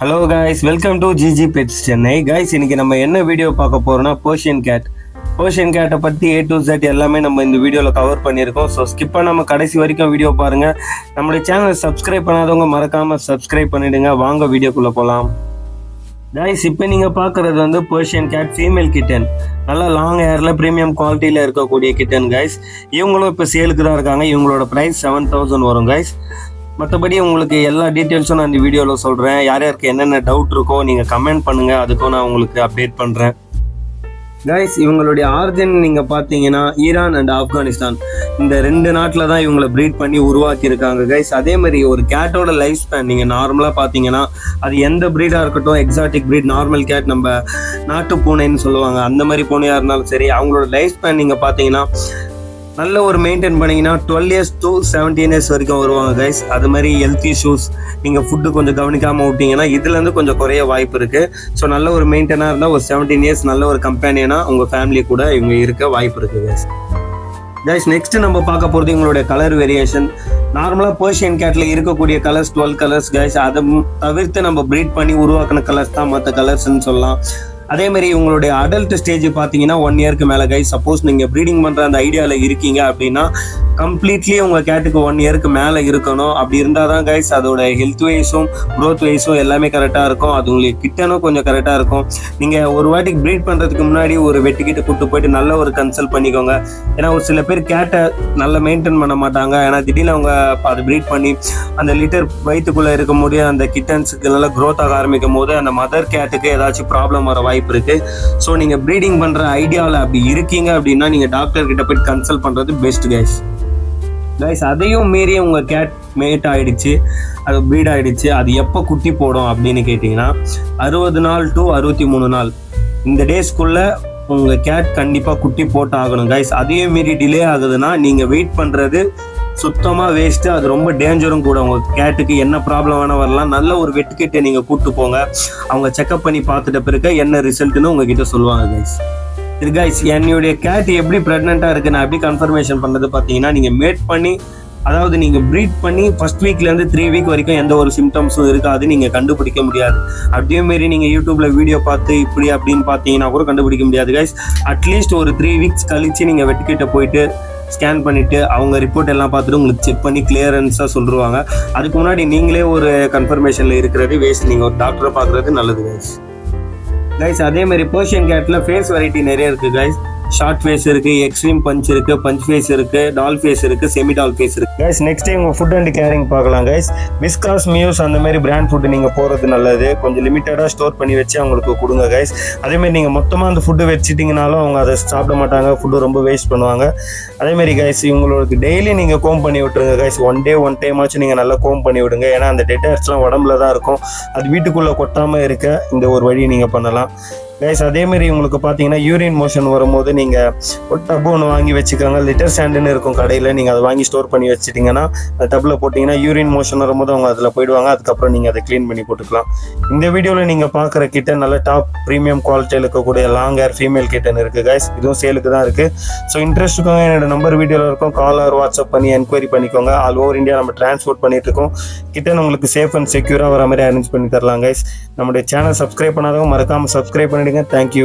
Hello guys, welcome to GG pets Chennai. Guys, இன்னைக்கு நம்ம என்ன வீடியோ பார்க்க போறோம்னா பர்ஷியன் கேட்டை பற்றி A to Z எல்லாமே நம்ம இந்த வீடியோவில் கவர் பண்ணியிருக்கோம். ஸோ ஸ்கிப் பண்ணாம கடைசி வரைக்கும் வீடியோ பாருங்கள். நம்மளுடைய சேனலை சப்ஸ்கிரைப் பண்ணாதவங்க மறக்காமல் சப்ஸ்கிரைப் பண்ணிவிடுங்க. வாங்க வீடியோக்குள்ளே போகலாம். காய்ஸ், இப்போ நீங்கள் பார்க்குறது வந்து பர்ஷியன் கேட் ஃபீமேல் கிட்டன். நல்லா லாங் ஹேரில் ப்ரீமியம் குவாலிட்டியில் இருக்கக்கூடிய கிட்டன் காய்ஸ். இவங்களும் இப்போ சேலுக்கு தான் இருக்காங்க. இவங்களோட ப்ரைஸ் 7,000 வரும் காய்ஸ். மற்றபடி உங்களுக்கு எல்லா டீட்டெயில்ஸும் நான் இந்த வீடியோவில் சொல்கிறேன். யார் யாருக்கு என்னென்ன டவுட் இருக்கோ நீங்கள் கமெண்ட் பண்ணுங்கள், அதுக்கும் நான் உங்களுக்கு அப்டேட் பண்ணுறேன். கைஸ், இவங்களுடைய ஆரிஜின் நீங்கள் பார்த்தீங்கன்னா ஈரான் அண்ட் ஆப்கானிஸ்தான், இந்த 2 நாட்டில் தான் இவங்களை ப்ரீட் பண்ணி உருவாக்கியிருக்காங்க கைஸ். அதே மாதிரி ஒரு கேட்டோட லைஃப் ஸ்பேன் நீங்கள் நார்மலாக பார்த்தீங்கன்னா அது எந்த ப்ரீடாக இருக்கட்டும், எக்ஸாட்டிக் ப்ரீட், நார்மல் கேட், நம்ம நாட்டு பூனைன்னு சொல்லுவாங்க, அந்த மாதிரி பூனையாக இருந்தாலும் சரி, அவங்களோட லைஃப் ஸ்பேன் நீங்கள் பார்த்தீங்கன்னா நல்ல ஒரு மெயின்டைன் பண்ணிங்கன்னா 12 years to 17 years வரைக்கும் வருவாங்க கைஸ். அது மாதிரி ஹெல்த் இஷ்யூஸ், நீங்கள் ஃபுட்டு கொஞ்சம் கவனிக்காமல் விட்டீங்கன்னா இதுலேருந்து கொஞ்சம் குறைய வாய்ப்பு இருக்குது. ஸோ நல்ல ஒரு மெயின்டைனாக இருந்தால் ஒரு 17 years நல்ல ஒரு கம்பெனியனாக உங்கள் ஃபேமிலி கூட இவங்க இருக்க வாய்ப்பு இருக்குது கைஸ். கைஸ், நெக்ஸ்ட்டு நம்ம பார்க்க போகிறது இவங்களுடைய கலர் வேரியேஷன். நார்மலாக பர்ஷியன் கேட்டில் இருக்கக்கூடிய கலர்ஸ் 12 கலர்ஸ் கைஸ். அதை தவிர்த்து நம்ம ப்ரீட் பண்ணி உருவாக்கின கலர்ஸ் தான் மற்ற கலர்ஸ்ன்னு சொல்லலாம். அதே மாதிரி உங்களுடைய அடல்ட் ஸ்டேஜ் பார்த்தீங்கன்னா 1 yearக்கு மேலே கைஸ். சப்போஸ் நீங்கள் ப்ரீடிங் பண்ணுற அந்த ஐடியாவில் இருக்கீங்க அப்படின்னா கம்ப்ளீட்லி உங்கள் கேட்டுக்கு 1 yearக்கு மேலே இருக்கணும். அப்படி இருந்தால் தான் கைஸ் அதோட ஹெல்த் வைஸும் க்ரோத் வைஸும் எல்லாமே கரெக்டாக இருக்கும். அது உங்களுக்கு கிட்டனும் கொஞ்சம் கரெக்டாக இருக்கும். நீங்கள் ஒரு வாட்டிக்கு ப்ரீட் பண்ணுறதுக்கு முன்னாடி ஒரு வெட்டுக்கிட்ட கூப்பிட்டு போயிட்டு நல்ல ஒரு கன்சல்ட் பண்ணிக்கோங்க. ஏன்னா ஒரு சில பேர் கேட்டை நல்லா மெயின்டைன் பண்ண மாட்டாங்க. ஏன்னா திடீர்னு அவங்க அதை ப்ரீட் பண்ணி அந்த லிட்டர் வயிற்றுக்குள்ளே இருக்கும் போது அந்த கிட்டன்ஸுக்கு நல்லா க்ரோத் ஆக ஆரம்பிக்கும் போது அந்த மதர் கேட்டுக்கு ஏதாச்சும் ப்ராப்ளம் வர வாய்ப்பு இருக்கு. ஸோ நீங்க ப்ரீடிங் பண்ற ஐடியாவில் அப்படி இருக்கீங்க அப்படின்னா நீங்க டாக்டர் கிட்ட போய் கன்சல்ட் பண்றது பெஸ்ட் கைஸ். அதையும் மீறி உங்க கேட் மேட் ஆயிடுச்சு, அது ப்ரீட் ஆயிடுச்சு, அது எப்போ குட்டி போடும் அப்படின்னு கேட்டிங்கன்னா 60 நாள் to 63 நாள் இந்த டேஸ்க்குள்ள உங்க கேட் கண்டிப்பா குட்டி போட்டு ஆகணும் கைஸ். அதையும் மீறி டிலே ஆகுதுன்னா நீங்க வெயிட் பண்றது சுத்தமாக வேஸ்ட்டு. அது ரொம்ப டேஞ்சரும் கூட. உங்கள் கேட்டுக்கு என்ன ப்ராப்ளம் வேணால் வரலாம். நல்ல ஒரு வெட்டுக்கிட்ட நீங்கள் கூப்பிட்டு போங்க. அவங்க செக்அப் பண்ணி பார்த்துட்ட பிறகு என்ன ரிசல்ட்டுன்னு உங்ககிட்ட சொல்லுவாங்க கைஸ். இது கைஸ், என்னுடைய கேட் எப்படி ப்ரெக்னெண்ட்டாக இருக்குது நான் எப்படி கன்ஃபர்மேஷன் பண்ணுறது பார்த்தீங்கன்னா, நீங்கள் மேட் பண்ணி, அதாவது நீங்கள் ப்ரீட் பண்ணி ஃபர்ஸ்ட் வீக்லேருந்து 3 week வரைக்கும் எந்த ஒரு சிம்டம்ஸும் இருக்காது, நீங்கள் கண்டுபிடிக்க முடியாது. அப்படியே மாரி நீங்கள் யூடியூப்பில் வீடியோ பார்த்து இப்படி அப்படின்னு பார்த்தீங்கன்னா கூட கண்டுபிடிக்க முடியாது கைஸ். அட்லீஸ்ட் ஒரு 3 weeks கழித்து நீங்கள் வெட்டுக்கிட்ட போயிட்டு ஸ்கேன் பண்ணிவிட்டு அவங்க ரிப்போர்ட் எல்லாம் பார்த்துட்டு உங்களுக்கு செக் பண்ணி கிளியரன்ஸாக சொல்லிடுவாங்க. அதுக்கு முன்னாடி நீங்களே ஒரு கன்ஃபர்மேஷனில் இருக்கிறது வேஸ்ட். நீங்கள் ஒரு டாக்டரை பார்க்குறது நல்லது கைஸ். அதே மாதிரி பர்ஷியன் கேட்டில் ஃபேஸ் வெரைட்டி நிறைய இருக்குது கைஸ். ஷார்ட் ஃபேஸ் இருக்கு, எக்ஸ்ட்ரீம் பஞ்ச் இருக்கு, பஞ்ச் ஃபேஸ் இருக்கு, டால் ஃபேஸ் இருக்கு, செமி டால் ஃபேஸ் இருக்கு கைஸ். நெக்ஸ்ட் டைம் உங்க ஃபுட் அண்ட் கேரிங் பார்க்கலாம் கைஸ். விஸ்காஸ், மியூஸ் அந்த மாதிரி பிராண்ட் ஃபுட் நீங்க போறது நல்லது. கொஞ்சம் லிமிட்டடா ஸ்டோர் பண்ணி வச்சு அவங்களுக்கு கொடுங்க கைஸ். அதே மாதிரி நீங்க மொத்தமா அந்த ஃபுட்டு வச்சுட்டீங்கனாலும் அவங்க அதை சாப்பிட மாட்டாங்க, ஃபுட்டு ரொம்ப வேஸ்ட் பண்ணுவாங்க. அதே மாதிரி கைஸ், இவங்களுக்கு டெய்லி நீங்க கோம் பண்ணி விட்டுருங்க கைஸ். ஒன் டைம் ஆச்சு நீங்க நல்லா கோம் பண்ணி விடுங்க. ஏன்னா அந்த டெட் ஹேர்ஸ்லாம் உடம்புல தான் இருக்கும். அது வீட்டுக்குள்ள கொட்டாம இருக்க இந்த ஒரு வழி நீங்க பண்ணலாம் கைஸ். அதேமாரி உங்களுக்கு பார்த்தீங்கன்னா யூரின் மோஷன் வரும்போது நீங்கள் ஒரு டப் ஒன்று வாங்கி வச்சுக்கோங்க. லிட்டர் ஸ்டாண்டுன்னு இருக்கும் கடையில், நீங்கள் அதை வாங்கி ஸ்டோர் பண்ணி வச்சுட்டிங்கன்னா அந்த டப்பில் போட்டிங்கன்னா யூரின் மோஷன் வரும்போது அவங்க அதில் போயிடுவாங்க. அதுக்கப்புறம் நீங்கள் அதை க்ளீன் பண்ணி போட்டுக்கலாம். இந்த வீடியோவில் நீங்கள் பார்க்குற கிட்டன் நல்ல டாப் ப்ரீமியம் குவாலிட்டியில் இருக்கக்கூடிய லாங் ஹேர் ஃபீமேல் கிட்டன் இருக்குது கைஸ். இதுவும் சேலுக்கு தான் இருக்குது. ஸோ இன்ட்ரெஸ்ட் இருக்கவங்க என்னோட நம்பர் வீடியோவில் இருக்கும், கால் ஆர் வாட்ஸ்அப் பண்ணி என்கொயரி பண்ணிக்கோங்க. ஆல் ஓவர் இந்தியா நம்ம டிரான்ஸ்போர்ட் பண்ணிட்டு இருக்கோம். கிட்டன் உங்களுக்கு சேஃப் அண்ட் செக்யூராக வர மாதிரி அரேஞ்ச் பண்ணி தரலாம் கைஸ். நம்முடைய சேனல் சப்ஸ்கிரைப் பண்ணாதவங்க மறக்காமல் சப்ஸ்கிரைப் பண்ணிடுங்க. தேங்க்யூ.